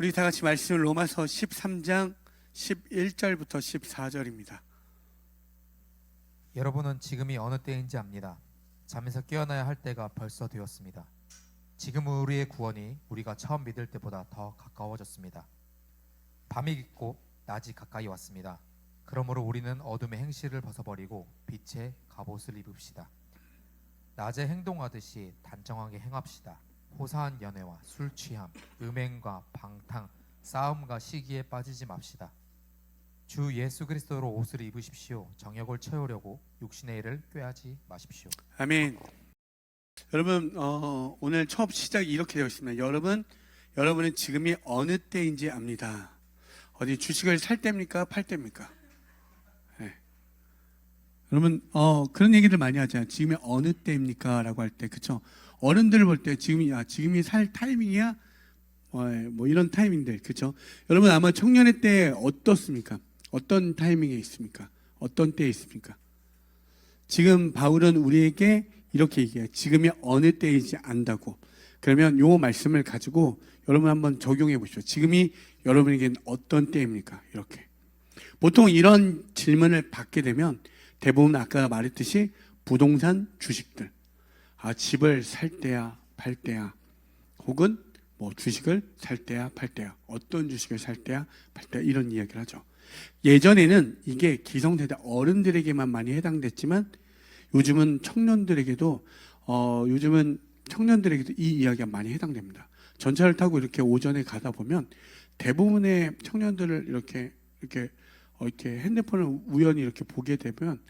우리 다 같이 말씀을 로마서 13장 11절부터 14절입니다. 여러분은 지금이 어느 때인지 압니다. 잠에서 깨어나야 할 때가 벌써 되었습니다. 지금 우리의 구원이 우리가 처음 믿을 때보다 더 가까워졌습니다. 밤이 깊고 낮이 가까이 왔습니다. 그러므로 우리는 어둠의 행실을 벗어버리고 빛의 갑옷을 입읍시다. 낮에 행동하듯이 단정하게 행합시다. 호사한 연애와 술 취함, 음행과 방탕, 싸움과 시기에 빠지지 맙시다. 주 예수 그리스도로 옷을 입으십시오. 정욕을 채우려고 육신의 일을 꾀하지 마십시오. 아멘. 여러분, 오늘 처음 시작이 이렇게 되어 있습니다. 여러분은 지금이 어느 때인지 압니다. 어디 주식을 살 때입니까? 팔 때입니까? 네. 여러분, 그런 얘기들 많이 하잖아요. 지금이 어느 때입니까? 라고 할 때, 그쵸? 어른들을 볼 때 지금이 살 타이밍이야? 뭐 이런 타이밍들, 그쵸? 여러분 아마 청년의 때 어떻습니까? 어떤 타이밍에 있습니까? 어떤 때에 있습니까? 지금 바울은 우리에게 이렇게 얘기해요. 지금이 어느 때인지 안다고. 그러면 요 말씀을 가지고 여러분 한번 적용해 보십시오. 지금이 여러분에게는 어떤 때입니까? 이렇게. 보통 이런 질문을 받게 되면 대부분 아까 말했듯이 부동산, 주식들. 집을 살 때야, 팔 때야. 혹은 뭐 주식을 살 때야, 팔 때야. 어떤 주식을 살 때야, 팔 때야. 이런 이야기를 하죠. 예전에는 이게 기성세대 어른들에게만 많이 해당됐지만 요즘은 청년들에게도 이 이야기가 많이 해당됩니다. 전차를 타고 이렇게 오전에 가다 보면 대부분의 청년들을 이렇게 핸드폰을 우연히 이렇게 보게 되면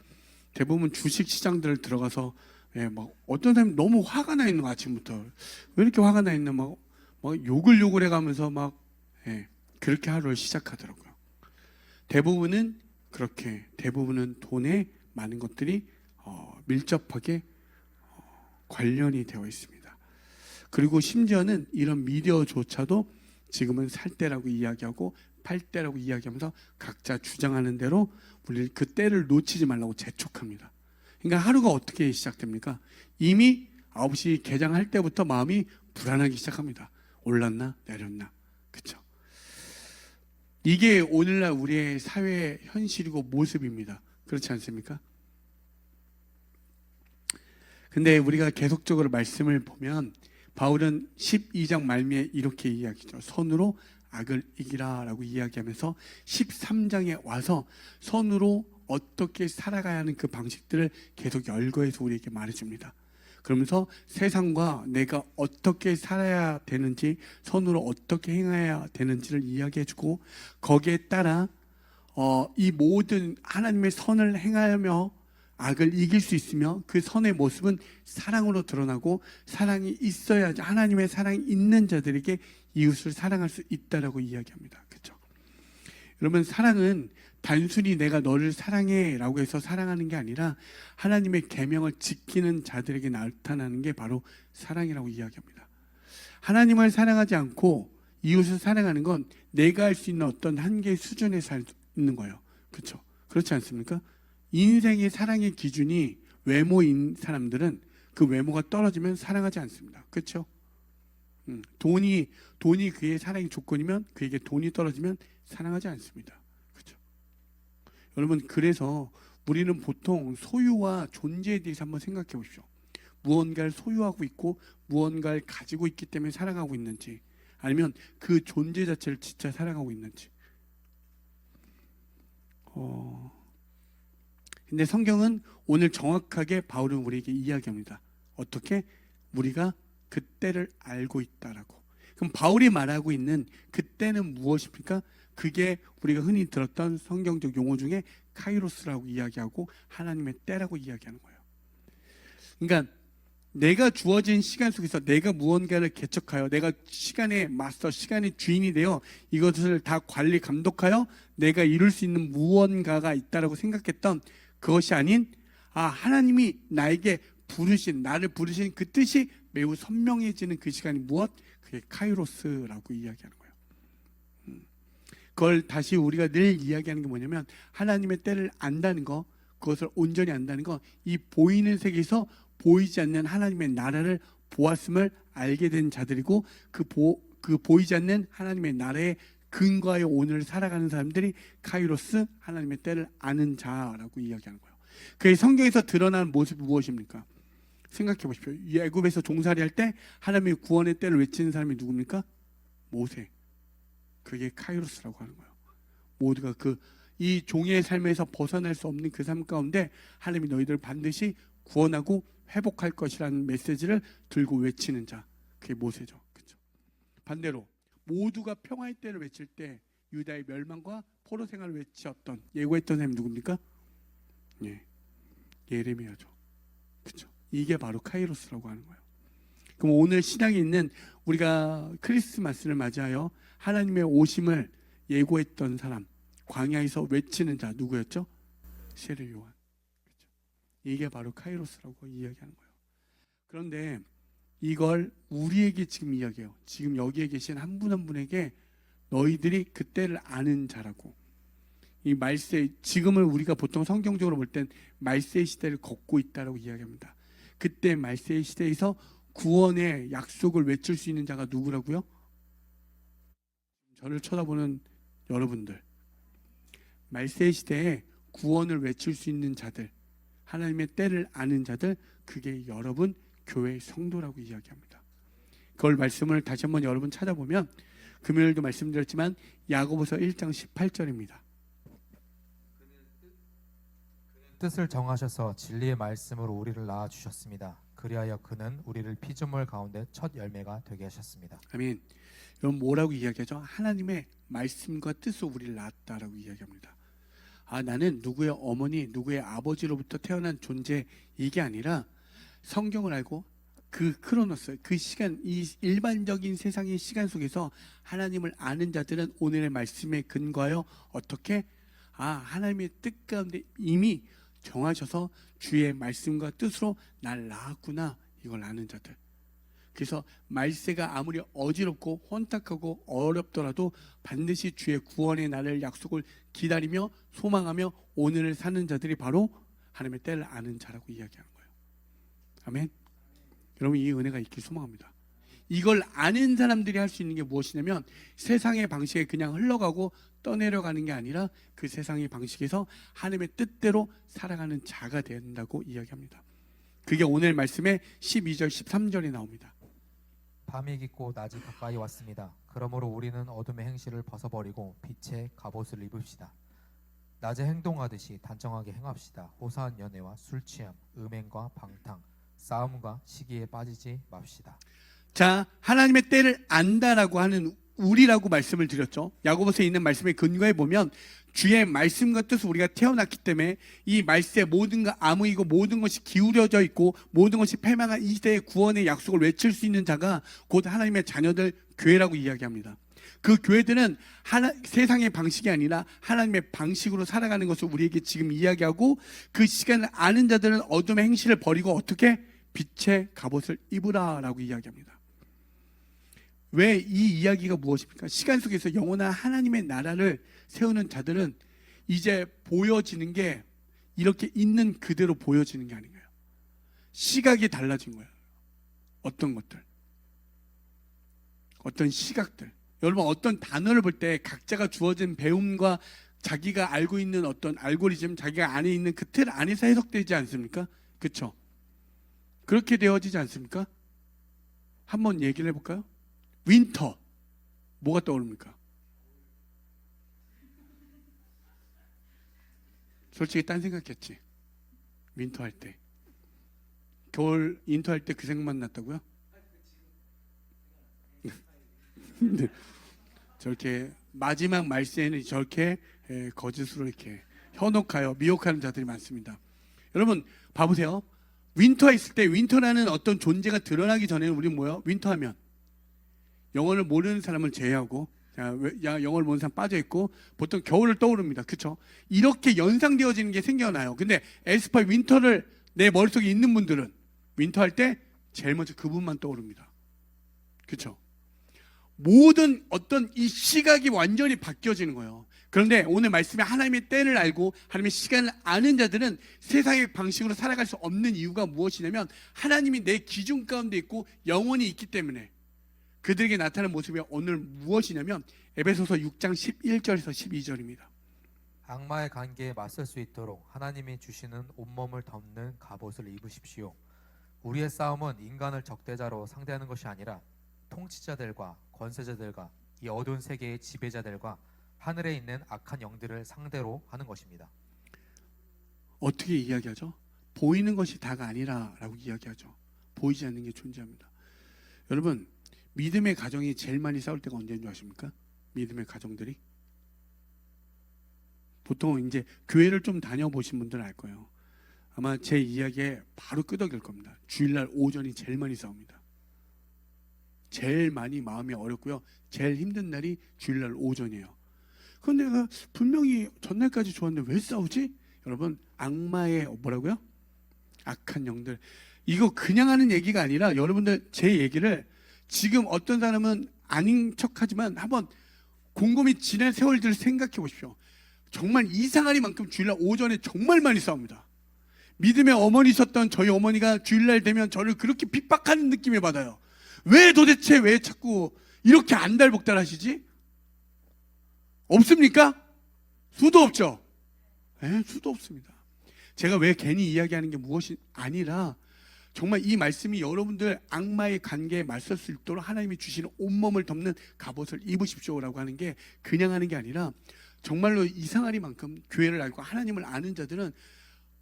대부분 주식 시장들을 들어가서 막 어떤 사람이 너무 화가 나 있는 거, 아침부터 왜 이렇게 화가 나 있나 막 욕을 해가면서 그렇게 하루를 시작하더라고요. 대부분은 돈에 많은 것들이 밀접하게 관련이 되어 있습니다. 그리고 심지어는 이런 미디어조차도 지금은 살 때라고 이야기하고 팔 때라고 이야기하면서 각자 주장하는 대로 우리 그 때를 놓치지 말라고 재촉합니다. 그러니까 하루가 어떻게 시작됩니까? 이미 9시 개장할 때부터 마음이 불안하기 시작합니다. 올랐나 내렸나, 그렇죠? 이게 오늘날 우리의 사회의 현실이고 모습입니다. 그렇지 않습니까? 근데 우리가 계속적으로 말씀을 보면 바울은 12장 말미에 이렇게 이야기죠. 선으로 악을 이기라 라고 이야기하면서 13장에 와서 선으로 어떻게 살아가야 하는 그 방식들을 계속 열거해서 우리에게 말해줍니다. 그러면서 세상과 내가 어떻게 살아야 되는지, 선으로 어떻게 행해야 되는지를 이야기해주고, 거기에 따라 이 모든 하나님의 선을 행하며 악을 이길 수 있으며, 그 선의 모습은 사랑으로 드러나고, 사랑이 있어야지, 하나님의 사랑이 있는 자들에게 이웃을 사랑할 수 있다라고 이야기합니다. 그렇죠? 여러분, 사랑은 단순히 내가 너를 사랑해 라고 해서 사랑하는 게 아니라 하나님의 계명을 지키는 자들에게 나타나는 게 바로 사랑이라고 이야기합니다. 하나님을 사랑하지 않고 이웃을 사랑하는 건 내가 할 수 있는 어떤 한계 수준에 살 있는 거예요. 그렇죠? 그렇지 않습니까? 인생의 사랑의 기준이 외모인 사람들은 그 외모가 떨어지면 사랑하지 않습니다. 그렇죠? 돈이 그의 사랑의 조건이면 그에게 돈이 떨어지면 사랑하지 않습니다. 그렇죠? 여러분, 그래서 우리는 보통 소유와 존재에 대해서 한번 생각해 보십시오. 무언가를 소유하고 있고 무언가를 가지고 있기 때문에 사랑하고 있는지, 아니면 그 존재 자체를 진짜 사랑하고 있는지. 근데 성경은 오늘 정확하게 바울은 우리에게 이야기합니다. 어떻게? 우리가 그때를 알고 있다라고. 그럼 바울이 말하고 있는 그때는 무엇입니까? 그게 우리가 흔히 들었던 성경적 용어 중에 카이로스라고 이야기하고 하나님의 때라고 이야기하는 거예요. 그러니까 내가 주어진 시간 속에서 내가 무언가를 개척하여, 내가 시간의 마스터, 시간의 주인이 되어 이것을 다 관리, 감독하여 내가 이룰 수 있는 무언가가 있다라고 생각했던 그것이 아닌, 하나님이 나에게 나를 부르신 그 뜻이 매우 선명해지는 그 시간이 무엇? 그게 카이로스라고 이야기하는 거예요. 그걸 다시 우리가 늘 이야기하는 게 뭐냐면, 하나님의 때를 안다는 거, 그것을 온전히 안다는 거, 이 보이는 세계에서 보이지 않는 하나님의 나라를 보았음을 알게 된 자들이고, 그 보이지 않는 하나님의 나라의 근거하여 오늘을 살아가는 사람들이 카이로스, 하나님의 때를 아는 자라고 이야기하는 거예요. 그 성경에서 드러나는 모습이 무엇입니까? 생각해 보십시오. 애굽에서 종살이 할 때 하나님의 구원의 때를 외치는 사람이 누굽니까? 모세. 그게 카이로스라고 하는 거예요. 모두가 이 종의 삶에서 벗어날 수 없는 그 삶 가운데 하나님이 너희들을 반드시 구원하고 회복할 것이라는 메시지를 들고 외치는 자, 그게 모세죠. 그렇죠? 반대로 모두가 평화의 때를 외칠 때 유다의 멸망과 포로 생활을 외쳤던, 예고했던 사람이 누굽니까? 예, 예레미야죠. 그렇죠? 이게 바로 카이로스라고 하는 거예요. 그럼 오늘 신앙에 있는 우리가 크리스마스를 맞이하여 하나님의 오심을 예고했던 사람, 광야에서 외치는 자 누구였죠? 세례 요한. 그렇죠? 이게 바로 카이로스라고 이야기하는 거예요. 그런데 이걸 우리에게 지금 이야기해요. 지금 여기에 계신 한 분 한 분에게 너희들이 그때를 아는 자라고. 이 말세, 지금을 우리가 보통 성경적으로 볼 땐 말세 시대를 걷고 있다라고 이야기합니다. 그때 말세 시대에서 구원의 약속을 외칠 수 있는 자가 누구라고요? 저를 쳐다보는 여러분들, 말세 시대에 구원을 외칠 수 있는 자들, 하나님의 때를 아는 자들, 그게 여러분 교회의 성도라고 이야기합니다. 그걸 말씀을 다시 한번 여러분 찾아보면 금요일도 말씀드렸지만 야고보서 1장 18절입니다. 뜻을 정하셔서 진리의 말씀으로 우리를 낳아 주셨습니다. 그리하여 그는 우리를 피조물 가운데 첫 열매가 되게 하셨습니다. 아멘. 여러분 뭐라고 이야기하죠? 하나님의 말씀과 뜻으로 우리를 낳았다라고 이야기합니다. 나는 누구의 어머니, 누구의 아버지로부터 태어난 존재, 이게 아니라 성경을 알고 그 크로노스, 그 시간, 이 일반적인 세상의 시간 속에서 하나님을 아는 자들은 오늘의 말씀에 근거하여 어떻게 하나님의 뜻 가운데 이미 정하셔서 주의 말씀과 뜻으로 날 낳았구나, 이걸 아는 자들. 그래서 말세가 아무리 어지럽고 혼탁하고 어렵더라도 반드시 주의 구원의 날을 약속을 기다리며 소망하며 오늘을 사는 자들이 바로 하나님의 때를 아는 자라고 이야기하는 거예요. 아멘. 여러분 이 은혜가 있길 소망합니다. 이걸 아는 사람들이 할 수 있는 게 무엇이냐면 세상의 방식에 그냥 흘러가고 떠내려가는 게 아니라 그 세상의 방식에서 하나님의 뜻대로 살아가는 자가 된다고 이야기합니다. 그게 오늘 말씀에 12절 13절에 나옵니다. 밤이 깊고 낮이 가까이 왔습니다. 그러므로 우리는 어둠의 행실을 벗어버리고 빛의 갑옷을 입읍시다. 낮에 행동하듯이 단정하게 행합시다. 호사한 연애와 술 취함, 음행과 방탕, 싸움과 시기에 빠지지 맙시다. 자, 하나님의 때를 안다라고 하는 우리라고 말씀을 드렸죠. 야고보서에 있는 말씀에 근거해 보면 주의 말씀과 뜻을 우리가 태어났기 때문에 이 말세 모든 것 암흑이고 모든 것이 기울여져 있고 모든 것이 패망한 이 시대의 구원의 약속을 외칠 수 있는 자가 곧 하나님의 자녀들, 교회라고 이야기합니다. 그 교회들은 세상의 방식이 아니라 하나님의 방식으로 살아가는 것을 우리에게 지금 이야기하고, 그 시간을 아는 자들은 어둠의 행실을 버리고 어떻게 빛의 갑옷을 입으라라고 이야기합니다. 왜 이 이야기가 무엇입니까? 시간 속에서 영원한 하나님의 나라를 세우는 자들은 이제 보여지는 게 이렇게 있는 그대로 보여지는 게 아닌 거예요. 시각이 달라진 거예요. 어떤 것들, 어떤 시각들. 여러분 어떤 단어를 볼 때 각자가 주어진 배움과 자기가 알고 있는 어떤 알고리즘, 자기가 안에 있는 그 틀 안에서 해석되지 않습니까? 그렇죠? 그렇게 되어지지 않습니까? 한번 얘기를 해볼까요? 윈터, 뭐가 떠오릅니까? 솔직히 딴 생각했지. 윈터 할 때, 겨울 인터 할 때 그 생각만 났다고요? 네. 저렇게 마지막 말세에는 저렇게 거짓으로 이렇게 현혹하여 미혹하는 자들이 많습니다. 여러분 봐보세요. 윈터에 있을 때 윈터라는 어떤 존재가 드러나기 전에는 우리는 뭐예요? 윈터하면 영어를 모르는 사람을 제외하고, 영어를 모르는 사람 빠져있고 보통 겨울을 떠오릅니다. 그렇죠? 이렇게 연상되어지는 게 생겨나요. 근데 에스파 윈터를 내 머릿속에 있는 분들은 윈터 할 때 제일 먼저 그분만 떠오릅니다. 그렇죠? 모든 어떤 이 시각이 완전히 바뀌어지는 거예요. 그런데 오늘 말씀에 하나님의 때를 알고 하나님의 시간을 아는 자들은 세상의 방식으로 살아갈 수 없는 이유가 무엇이냐면 하나님이 내 기준 가운데 있고 영원히 있기 때문에, 그들에게 나타난 모습이 오늘 무엇이냐면 에베소서 6장 11절에서 12절입니다. 악마의 관계에 맞설 수 있도록 하나님이 주시는 온몸을 덮는 갑옷을 입으십시오. 우리의 싸움은 인간을 적대자로 상대하는 것이 아니라 통치자들과 권세자들과 이 어두운 세계의 지배자들과 하늘에 있는 악한 영들을 상대로 하는 것입니다. 어떻게 이야기하죠? 보이는 것이 다가 아니라라고 이야기하죠. 보이지 않는 게 존재합니다. 여러분, 믿음의 가정이 제일 많이 싸울 때가 언제인 줄 아십니까? 믿음의 가정들이 보통 이제 교회를 좀 다녀보신 분들은 알 거예요. 아마 제 이야기에 바로 끄덕일 겁니다. 주일날 오전이 제일 많이 싸웁니다. 제일 많이 마음이 어렵고요. 제일 힘든 날이 주일날 오전이에요. 그런데 내가 분명히 전날까지 좋았는데 왜 싸우지? 여러분, 악마의 뭐라고요? 악한 영들. 이거 그냥 하는 얘기가 아니라 여러분들 제 얘기를 지금 어떤 사람은 아닌 척하지만 한번 곰곰이 지난 세월들을 생각해 보십시오. 정말 이상하리만큼 주일날 오전에 정말 많이 싸웁니다. 믿음의 어머니셨던 저희 어머니가 주일날 되면 저를 그렇게 핍박하는 느낌을 받아요. 왜 도대체 왜 자꾸 이렇게 안달복달하시지? 없습니까? 수도 없죠. 네, 수도 없습니다. 제가 왜 괜히 이야기하는 게 무엇이 아니라 정말 이 말씀이 여러분들 악마의 관계에 맞설 수 있도록 하나님이 주시는 온몸을 덮는 갑옷을 입으십시오라고 하는 게 그냥 하는 게 아니라 정말로 이상하리만큼 교회를 알고 하나님을 아는 자들은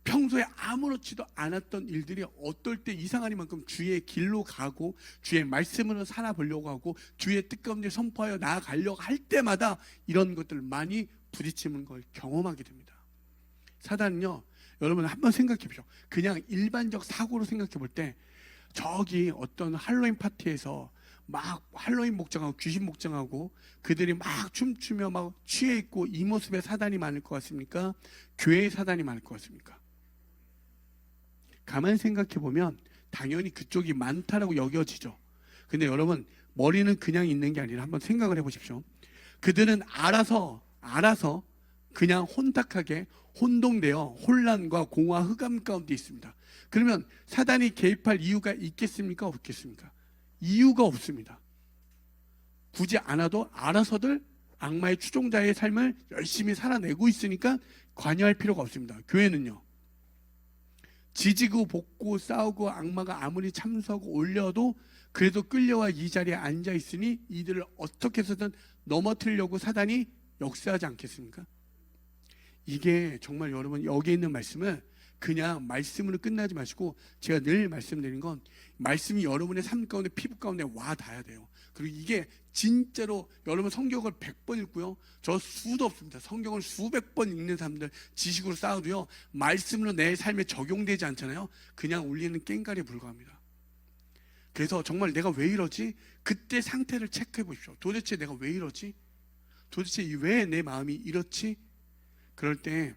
평소에 아무렇지도 않았던 일들이 어떨 때 이상하리만큼 주의 길로 가고 주의 말씀으로 살아보려고 하고 주의 뜻 가운데 선포하여 나아가려고 할 때마다 이런 것들 많이 부딪히는 걸 경험하게 됩니다. 사단은요, 여러분 한번 생각해 보십시오. 그냥 일반적 사고로 생각해 볼 때 저기 어떤 할로윈 파티에서 막 할로윈 목장하고 귀신 목장하고 그들이 막 춤추며 막 취해 있고 이 모습에 사단이 많을 것 같습니까? 교회에 사단이 많을 것 같습니까? 가만히 생각해 보면 당연히 그쪽이 많다라고 여겨지죠. 근데 여러분, 머리는 그냥 있는 게 아니라 한번 생각을 해 보십시오. 그들은 알아서 그냥 혼탁하게 혼동되어 혼란과 공허 흑암 가운데 있습니다. 그러면 사단이 개입할 이유가 있겠습니까? 없겠습니까? 이유가 없습니다. 굳이 않아도 알아서들 악마의 추종자의 삶을 열심히 살아내고 있으니까 관여할 필요가 없습니다. 교회는요, 지지고 볶고 싸우고 악마가 아무리 참수하고 올려도 그래도 끌려와 이 자리에 앉아 있으니 이들을 어떻게 해서든 넘어뜨리려고 사단이 역사하지 않겠습니까? 이게 정말 여러분 여기 있는 말씀을 그냥 말씀으로 끝나지 마시고 제가 늘 말씀드리는 건 말씀이 여러분의 삶 가운데 피부 가운데 와 닿아야 돼요. 그리고 이게 진짜로 여러분 성경을 100번 읽고요, 저 수도 없습니다. 성경을 수백 번 읽는 사람들 지식으로 쌓아도요 말씀으로 내 삶에 적용되지 않잖아요. 그냥 울리는 깽가리에 불과합니다. 그래서 정말 내가 왜 이러지? 그때 상태를 체크해 보십시오. 도대체 내가 왜 이러지? 도대체 왜 내 마음이 이렇지? 그럴 때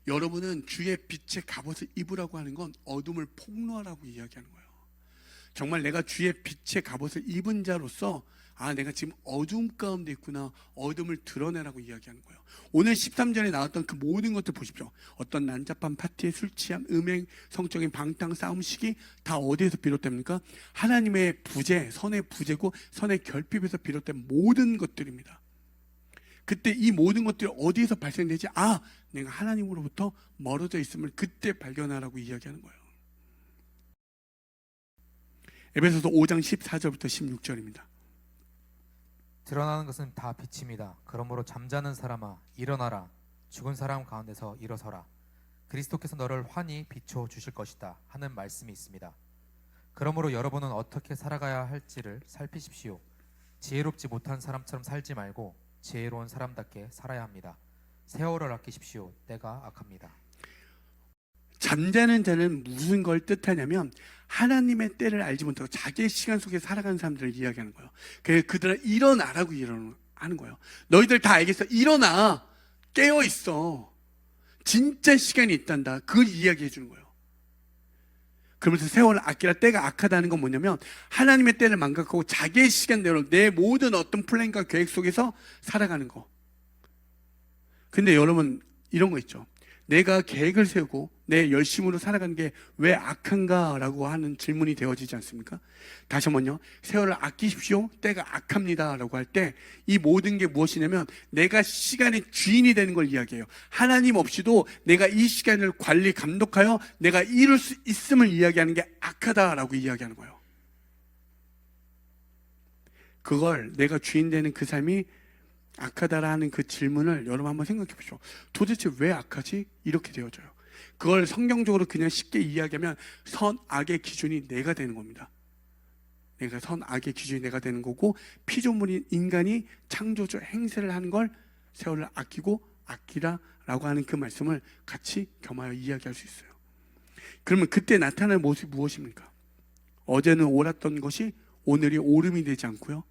여러분은 주의 빛의 갑옷을 입으라고 하는 건 어둠을 폭로하라고 이야기하는 거예요. 정말 내가 주의 빛의 갑옷을 입은 자로서 내가 지금 어둠 가운데 있구나, 어둠을 드러내라고 이야기하는 거예요. 오늘 13절에 나왔던 그 모든 것들 보십시오. 어떤 난잡한 파티에 술 취함, 음행, 성적인 방탕, 싸움, 시기 다 어디에서 비롯됩니까? 하나님의 부재, 선의 부재고 선의 결핍에서 비롯된 모든 것들입니다. 그때 이 모든 것들이 어디에서 발생되지? 내가 하나님으로부터 멀어져 있음을 그때 발견하라고 이야기하는 거예요. 에베소서 5장 14절부터 16절입니다. 드러나는 것은 다 빛입니다. 그러므로 잠자는 사람아 일어나라. 죽은 사람 가운데서 일어서라. 그리스도께서 너를 환히 비춰 주실 것이다 하는 말씀이 있습니다. 그러므로 여러분은 어떻게 살아가야 할지를 살피십시오. 지혜롭지 못한 사람처럼 살지 말고 지혜로운 사람답게 살아야 합니다. 세월을 아끼십시오. 때가 악합니다. 잠자는 자는 무슨 걸 뜻하냐면 하나님의 때를 알지 못하고 자기의 시간 속에 살아가는 사람들을 이야기하는 거예요. 그래서 그들은 일어나라고 하는 거예요. 너희들 다 알겠어. 일어나. 깨어 있어. 진짜 시간이 있단다. 그걸 이야기해 주는 거예요. 그러면서 세월을 아끼라. 때가 악하다는 건 뭐냐면 하나님의 때를 망각하고 자기의 시간대로 내 모든 어떤 플랜과 계획 속에서 살아가는 거. 근데 여러분 이런 거 있죠. 내가 계획을 세우고 내 열심으로 살아가는 게 왜 악한가라고 하는 질문이 되어지지 않습니까? 다시 한번요. 세월을 아끼십시오. 때가 악합니다라고 할 때 이 모든 게 무엇이냐면 내가 시간의 주인이 되는 걸 이야기해요. 하나님 없이도 내가 이 시간을 관리 감독하여 내가 이룰 수 있음을 이야기하는 게 악하다라고 이야기하는 거예요. 그걸 내가 주인 되는 그 삶이 악하다라는 그 질문을 여러분 한번 생각해 보십시오. 도대체 왜 악하지? 이렇게 되어져요. 그걸 성경적으로 그냥 쉽게 이야기하면 선악의 기준이 내가 되는 겁니다. 내가 선악의 기준이 내가 되는 거고, 피조물인 인간이 창조주 행세를 하는 걸 세월을 아끼고 아끼라라고 하는 그 말씀을 같이 겸하여 이야기할 수 있어요. 그러면 그때 나타날 모습이 무엇입니까? 어제는 옳았던 것이 오늘이 옳음이 되지 않고요.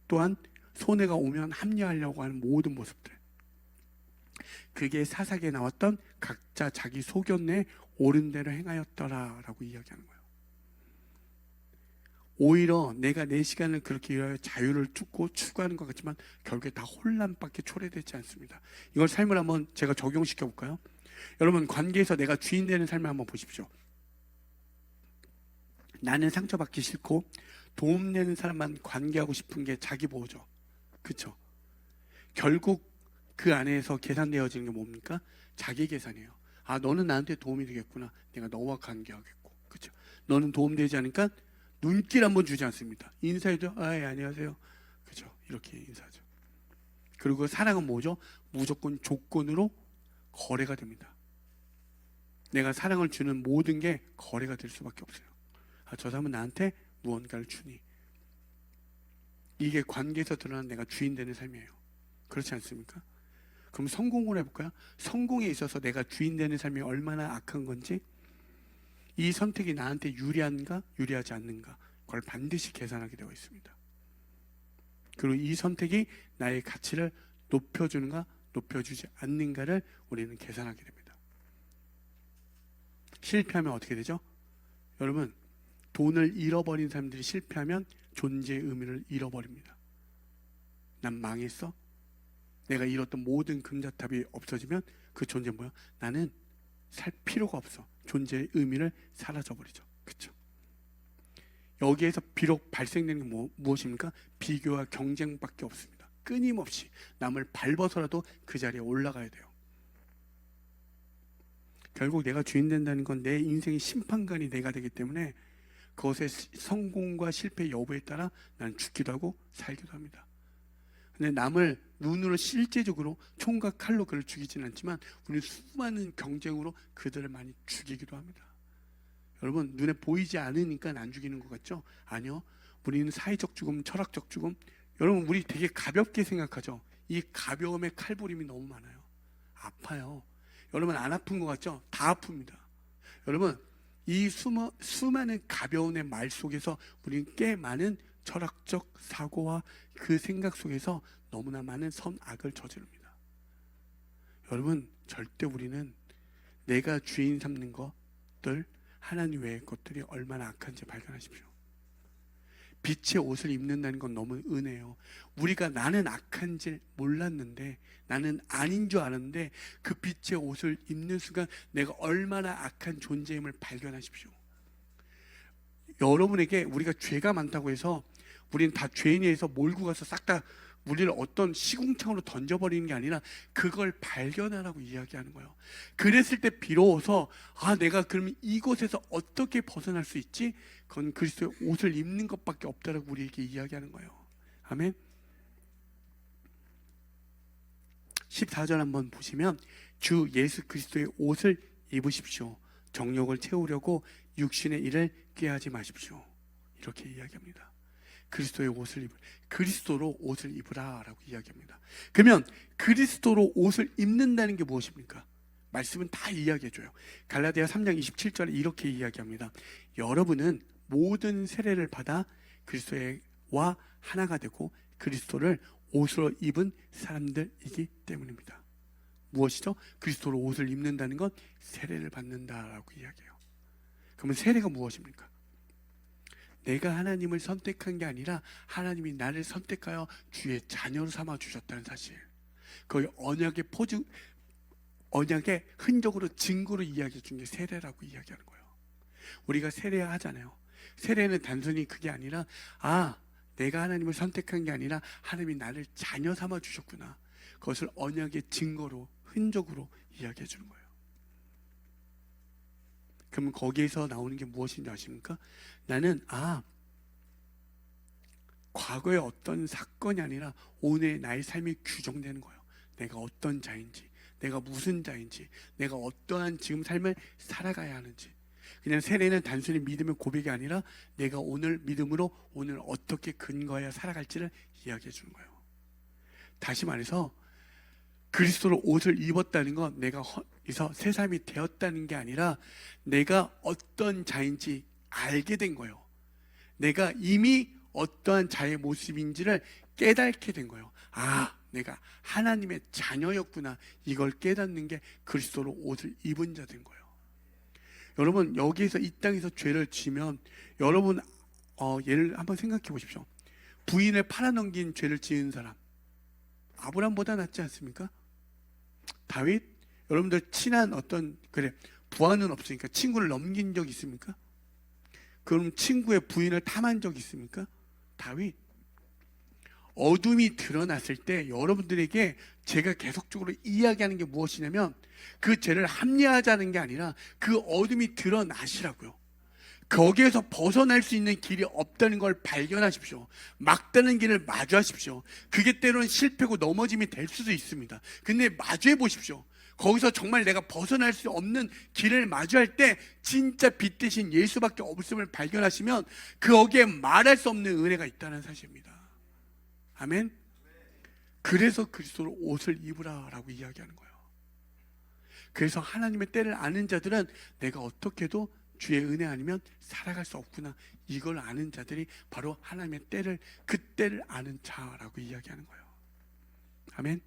또한 손해가 오면 합리화하려고 하는 모든 모습들, 그게 사사기에 나왔던 각자 자기 소견에 옳은 대로 행하였더라라고 이야기하는 거예요. 오히려 내가 내 시간을 그렇게 일하여 자유를 쫓고 추구하는 것 같지만 결국에 다 혼란밖에 초래되지 않습니다. 이걸 삶을 한번 제가 적용시켜 볼까요? 여러분, 관계에서 내가 주인 되는 삶을 한번 보십시오. 나는 상처받기 싫고 도움되는 사람만 관계하고 싶은 게 자기 보호죠. 그렇죠? 결국 그 안에서 계산되어지는 게 뭡니까? 자기 계산이에요. 아, 너는 나한테 도움이 되겠구나. 내가 너와 관계하겠고. 그렇죠? 너는 도움되지 않으니까 눈길 한번 주지 않습니다. 인사해도 예, 안녕하세요. 그렇죠? 이렇게 인사하죠. 그리고 사랑은 뭐죠? 무조건 조건으로 거래가 됩니다. 내가 사랑을 주는 모든 게 거래가 될 수밖에 없어요. 아, 저 사람은 나한테 무언가를 주니. 이게 관계에서 드러난 내가 주인 되는 삶이에요. 그렇지 않습니까? 그럼 성공을 해볼까요? 성공에 있어서 내가 주인 되는 삶이 얼마나 악한 건지, 이 선택이 나한테 유리한가 유리하지 않는가, 그걸 반드시 계산하게 되어 있습니다. 그리고 이 선택이 나의 가치를 높여주는가 높여주지 않는가를 우리는 계산하게 됩니다. 실패하면 어떻게 되죠? 여러분, 돈을 잃어버린 사람들이 실패하면 존재의 의미를 잃어버립니다. 난 망했어? 내가 잃었던 모든 금자탑이 없어지면 그 존재 뭐야? 나는 살 필요가 없어. 존재의 의미를 사라져버리죠. 그렇죠? 여기에서 비록 발생되는 게 무엇입니까? 비교와 경쟁밖에 없습니다. 끊임없이 남을 밟아서라도 그 자리에 올라가야 돼요. 결국 내가 주인 된다는 건 내 인생의 심판관이 내가 되기 때문에 그것의 성공과 실패 여부에 따라 나는 죽기도 하고 살기도 합니다. 근데 남을 눈으로 실제적으로 총과 칼로 그를 죽이지는 않지만 우리는 수많은 경쟁으로 그들을 많이 죽이기도 합니다. 여러분, 눈에 보이지 않으니까 안 죽이는 것 같죠? 아니요. 우리는 사회적 죽음, 철학적 죽음. 여러분, 우리 되게 가볍게 생각하죠? 이 가벼움의 칼부림이 너무 많아요. 아파요. 여러분, 안 아픈 것 같죠? 다 아픕니다. 여러분, 이 수많은 가벼움의 말 속에서 우리는 꽤 많은 철학적 사고와 그 생각 속에서 너무나 많은 선악을 저지릅니다. 여러분, 절대 우리는 내가 주인 삼는 것들, 하나님 외의 것들이 얼마나 악한지 발견하십시오. 빛의 옷을 입는다는 건 너무 은혜예요. 우리가 나는 악한지 몰랐는데, 나는 아닌 줄 알았는데 그 빛의 옷을 입는 순간 내가 얼마나 악한 존재임을 발견하십시오. 여러분에게 우리가 죄가 많다고 해서 우리는 다 죄인에서 몰고 가서 싹 다 우리를 어떤 시궁창으로 던져버리는 게 아니라 그걸 발견하라고 이야기하는 거예요. 그랬을 때 비로소 아, 내가 그러면 이곳에서 어떻게 벗어날 수 있지? 그건 그리스도의 옷을 입는 것밖에 없다라고 우리에게 이야기하는 거예요. 아멘. 14절 한번 보시면 주 예수 그리스도의 옷을 입으십시오. 정욕을 채우려고 육신의 일을 꾀하지 마십시오. 이렇게 이야기합니다. 그리스도의 옷을 그리스도로 옷을 입으라라고 이야기합니다. 그러면 그리스도로 옷을 입는다는 게 무엇입니까? 말씀은 다 이야기해줘요. 갈라디아 3장 27절에 이렇게 이야기합니다. 여러분은 모든 세례를 받아 그리스도와 하나가 되고 그리스도를 옷으로 입은 사람들이기 때문입니다. 무엇이죠? 그리스도로 옷을 입는다는 건 세례를 받는다라고 이야기해요. 그러면 세례가 무엇입니까? 내가 하나님을 선택한 게 아니라 하나님이 나를 선택하여 주의 자녀로 삼아 주셨다는 사실. 거의 언약의 언약의 흔적으로 증거로 이야기해 준 게 세례라고 이야기하는 거예요. 우리가 세례하잖아요. 세례는 단순히 그게 아니라 내가 하나님을 선택한 게 아니라 하나님이 나를 자녀 삼아 주셨구나. 그것을 언약의 증거로 흔적으로 이야기해 주는 거예요. 그러면 거기에서 나오는 게 무엇인지 아십니까? 나는 과거의 어떤 사건이 아니라 오늘 나의 삶이 규정되는 거예요. 내가 어떤 자인지, 내가 무슨 자인지, 내가 어떠한 지금 삶을 살아가야 하는지. 그냥 세례는 단순히 믿음의 고백이 아니라 내가 오늘 믿음으로 오늘 어떻게 근거해야 살아갈지를 이야기해 주는 거예요. 다시 말해서 그리스도로 옷을 입었다는 건 내가 그래서 새 삶이 되었다는 게 아니라 내가 어떤 자인지 알게 된 거예요. 내가 이미 어떠한 자의 모습인지를 깨닫게 된 거예요. 내가 하나님의 자녀였구나. 이걸 깨닫는 게 그리스도로 옷을 입은 자 된 거예요. 여러분, 여기에서 이 땅에서 죄를 지면 여러분 예를 한번 생각해 보십시오. 부인을 팔아넘긴 죄를 지은 사람 아브람보다 낫지 않습니까? 다윗? 여러분들 친한 부하는 없으니까 친구를 넘긴 적 있습니까? 그럼 친구의 부인을 탐한 적 있습니까? 다윗. 어둠이 드러났을 때 여러분들에게 제가 계속적으로 이야기하는 게 무엇이냐면 그 죄를 합리화하자는 게 아니라 그 어둠이 드러나시라고요. 거기에서 벗어날 수 있는 길이 없다는 걸 발견하십시오. 막다른 길을 마주하십시오. 그게 때로는 실패고 넘어짐이 될 수도 있습니다. 근데 마주해 보십시오. 거기서 정말 내가 벗어날 수 없는 길을 마주할 때 진짜 빛 대신 예수밖에 없음을 발견하시면 거기에 말할 수 없는 은혜가 있다는 사실입니다. 아멘. 그래서 그리스도로 옷을 입으라라고 이야기하는 거예요. 그래서 하나님의 때를 아는 자들은 내가 어떻게도 주의 은혜 아니면 살아갈 수 없구나. 이걸 아는 자들이 바로 하나님의 때를, 그 때를 아는 자라고 이야기하는 거예요. 아멘.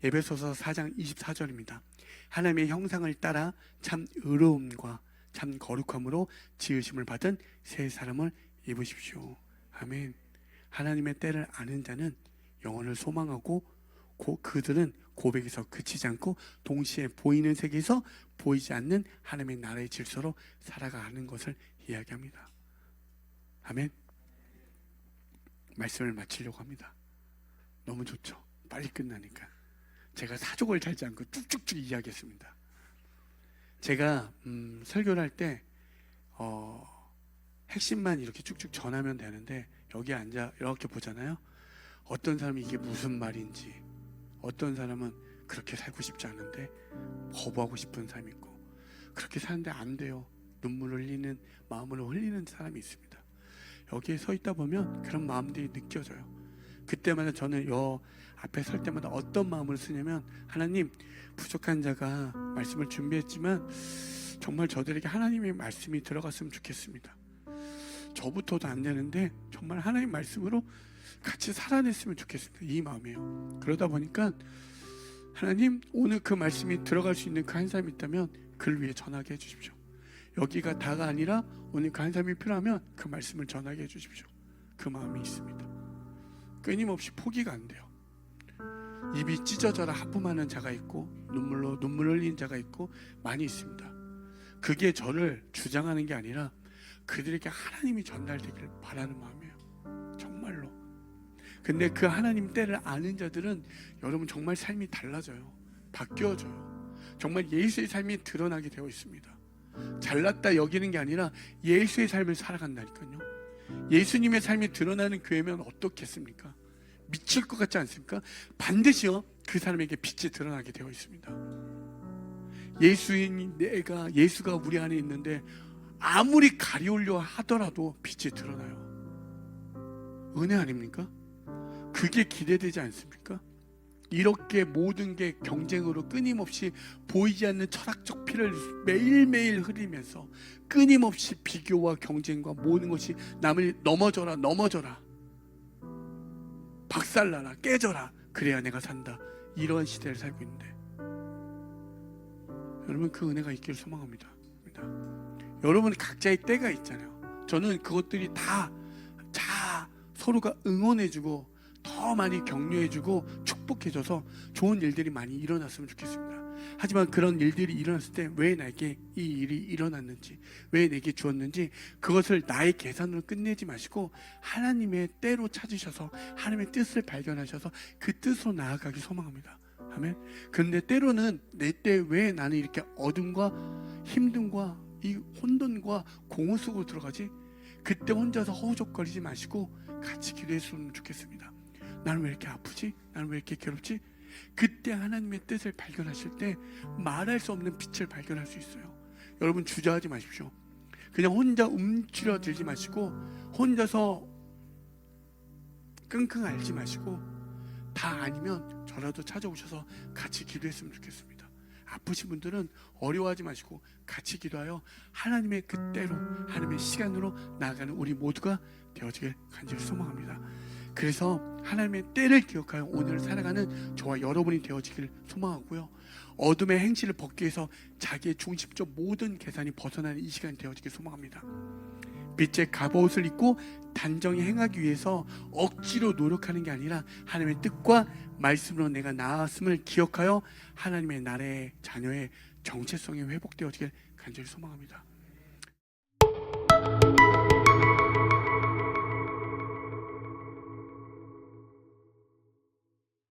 에베소서 4장 24절입니다. 하나님의 형상을 따라 참 의로움과 참 거룩함으로 지으심을 받은 새 사람을 입으십시오. 아멘. 하나님의 때를 아는 자는 영혼을 소망하고 그들은 고백에서 그치지 않고 동시에 보이는 세계에서 보이지 않는 하나님의 나라의 질서로 살아가는 것을 이야기합니다. 아멘. 말씀을 마치려고 합니다. 너무 좋죠? 빨리 끝나니까. 제가 사족을 달지 않고 쭉쭉쭉 이야기했습니다. 제가 설교를 할 때 핵심만 이렇게 쭉쭉 전하면 되는데 여기 앉아 이렇게 보잖아요. 어떤 사람이 이게 무슨 말인지, 어떤 사람은 그렇게 살고 싶지 않은데 거부하고 싶은 사람이 있고, 그렇게 사는데 안 돼요. 눈물을 흘리는, 마음을 흘리는 사람이 있습니다. 여기에 서 있다 보면 그런 마음들이 느껴져요. 그때마다 저는 요 앞에 설 때마다 어떤 마음을 쓰냐면, 하나님, 부족한 자가 말씀을 준비했지만 정말 저들에게 하나님의 말씀이 들어갔으면 좋겠습니다. 저부터도 안 되는데 정말 하나님 말씀으로 같이 살아냈으면 좋겠습니다. 이 마음이에요. 그러다 보니까 하나님, 오늘 그 말씀이 들어갈 수 있는 그 한 사람이 있다면 그를 위해 전하게 해주십시오. 여기가 다가 아니라 오늘 그 한 사람이 필요하면 그 말씀을 전하게 해주십시오. 그 마음이 있습니다. 끊임없이 포기가 안 돼요. 입이 찢어져라 하품하는 자가 있고 눈물 흘리는 자가 있고 많이 있습니다. 그게 저를 주장하는 게 아니라 그들에게 하나님이 전달되기를 바라는 마음이에요. 정말로. 근데 그 하나님 때를 아는 자들은 여러분 정말 삶이 달라져요. 바뀌어져요. 정말 예수의 삶이 드러나게 되어 있습니다. 잘났다 여기는 게 아니라 예수의 삶을 살아간다니까요. 예수님의 삶이 드러나는 교회면 어떻겠습니까? 미칠 것 같지 않습니까? 반드시요 그 사람에게 빛이 드러나게 되어 있습니다. 예수가 우리 안에 있는데 아무리 가리우려 하더라도 빛이 드러나요. 은혜 아닙니까? 그게 기대되지 않습니까? 이렇게 모든 게 경쟁으로 끊임없이 보이지 않는 철학적 피를 매일매일 흘리면서 끊임없이 비교와 경쟁과 모든 것이 남을 넘어져라 박살나라 깨져라, 그래야 내가 산다, 이런 시대를 살고 있는데 여러분, 그 은혜가 있기를 소망합니다. 여러분 각자의 때가 있잖아요. 저는 그것들이 다 서로가 응원해주고 더 많이 격려해주고 축복해줘서 좋은 일들이 많이 일어났으면 좋겠습니다. 하지만 그런 일들이 일어났을 때 왜 나에게 이 일이 일어났는지, 왜 내게 주었는지 그것을 나의 계산으로 끝내지 마시고 하나님의 때로 찾으셔서 하나님의 뜻을 발견하셔서 그 뜻으로 나아가기 소망합니다. 아멘. 그런데 때로는 내 때 왜 나는 이렇게 어둠과 힘듦과 이 혼돈과 공허 속으로 들어가지? 그때 혼자서 허우적거리지 마시고 같이 기도했으면 좋겠습니다. 나는 왜 이렇게 아프지? 나는 왜 이렇게 괴롭지? 그때 하나님의 뜻을 발견하실 때 말할 수 없는 빛을 발견할 수 있어요. 여러분 주저하지 마십시오. 그냥 혼자 움츠러들지 마시고 혼자서 끙끙 앓지 마시고 다 아니면 저라도 찾아오셔서 같이 기도했으면 좋겠습니다. 아프신 분들은 어려워하지 마시고 같이 기도하여 하나님의 그때로 하나님의 시간으로 나아가는 우리 모두가 되어지길 간절히 소망합니다. 그래서 하나님의 때를 기억하여 오늘 살아가는 저와 여러분이 되어지길 소망하고요. 어둠의 행실을 벗기 위해서 자기의 중심적 모든 계산이 벗어나는 이 시간이 되어지길 소망합니다. 빛의 갑옷을 입고 단정히 행하기 위해서 억지로 노력하는 게 아니라 하나님의 뜻과 말씀으로 내가 나았음을 기억하여 하나님의 나라의 자녀의 정체성이 회복되어지길 간절히 소망합니다.